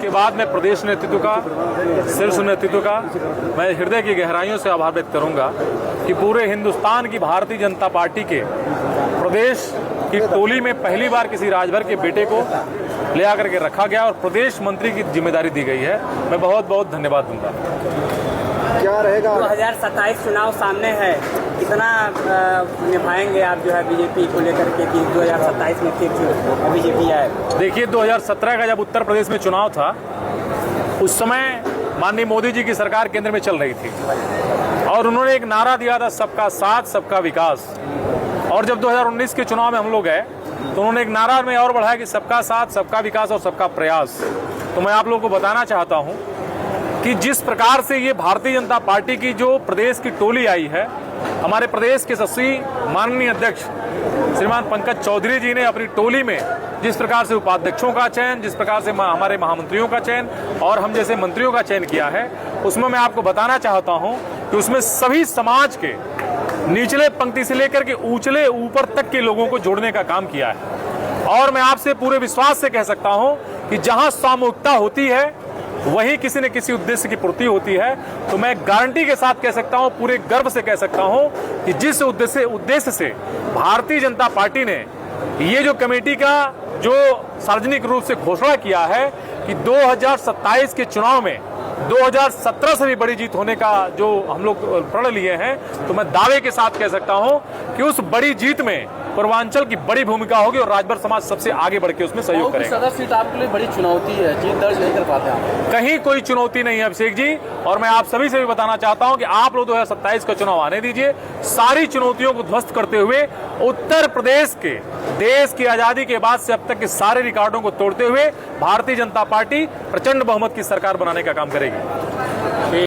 उसके बाद मैं प्रदेश नेतृत्व का, शीर्ष नेतृत्व का मैं हृदय की गहराइयों से आभार व्यक्त करूंगा कि पूरे हिंदुस्तान की भारतीय जनता पार्टी के प्रदेश की टोली में पहली बार किसी राजभर के बेटे को ले आकर के रखा गया और प्रदेश मंत्री की जिम्मेदारी दी गई है। मैं बहुत बहुत धन्यवाद दूंगा। क्या रहेगा 2027 चुनाव सामने है, कितना निभाएंगे आप जो है बीजेपी को लेकर के कि 2027 में फिर बीजेपी आए? देखिए, 2017 का जब उत्तर प्रदेश में चुनाव था, उस समय माननीय मोदी जी की सरकार केंद्र में चल रही थी और उन्होंने एक नारा दिया था, सबका साथ सबका विकास। और जब 2019 के चुनाव में हम लोग गए तो उन्होंने एक नारा में और बढ़ाया कि सबका साथ सबका विकास और सबका प्रयास। तो मैं आप लोगों को बताना चाहता हूं कि जिस प्रकार से ये भारतीय जनता पार्टी की जो प्रदेश की टोली आई है, हमारे प्रदेश के यशस्वी माननीय अध्यक्ष श्रीमान पंकज चौधरी जी ने अपनी टोली में जिस प्रकार से उपाध्यक्षों का चयन, जिस प्रकार से हमारे महामंत्रियों का चयन और हम जैसे मंत्रियों का चयन किया है, उसमें मैं आपको बताना चाहता हूं कि उसमें सभी समाज के निचले पंक्ति से लेकर के ऊंचले ऊपर तक के लोगों को जोड़ने का काम किया है। और मैं आपसे पूरे विश्वास से कह सकता हूं कि जहां सामूहिकता होती है वहीं किसी न किसी उद्देश्य की पूर्ति होती है। तो मैं गारंटी के साथ कह सकता हूं, पूरे गर्व से कह सकता हूं कि जिस उद्देश्य से भारतीय जनता पार्टी ने ये जो कमेटी का जो सार्वजनिक रूप से घोषणा किया है कि 2027 के चुनाव में 2017 से भी बड़ी जीत होने का जो हम लोग प्रण लिए हैं, तो मैं दावे के साथ कह सकता हूं कि उस बड़ी जीत में पूर्वांचल की बड़ी भूमिका होगी और राजभर समाज सबसे आगे बढ़ के उसमें सहयोग करेगा। सदर सीट आपके लिए बड़ी चुनौती है, जीत दर्ज नहीं कर पाते आप? कहीं कोई चुनौती नहीं है अभिषेक जी, और मैं आप सभी से भी बताना चाहता हूं कि आप लोग 2027 का चुनाव आने दीजिए। सारी चुनौतियों को ध्वस्त करते हुए उत्तर प्रदेश के देश की आजादी के बाद से अब तक के सारे रिकॉर्डों को तोड़ते हुए भारतीय जनता पार्टी प्रचंड बहुमत की सरकार बनाने का काम करेगी।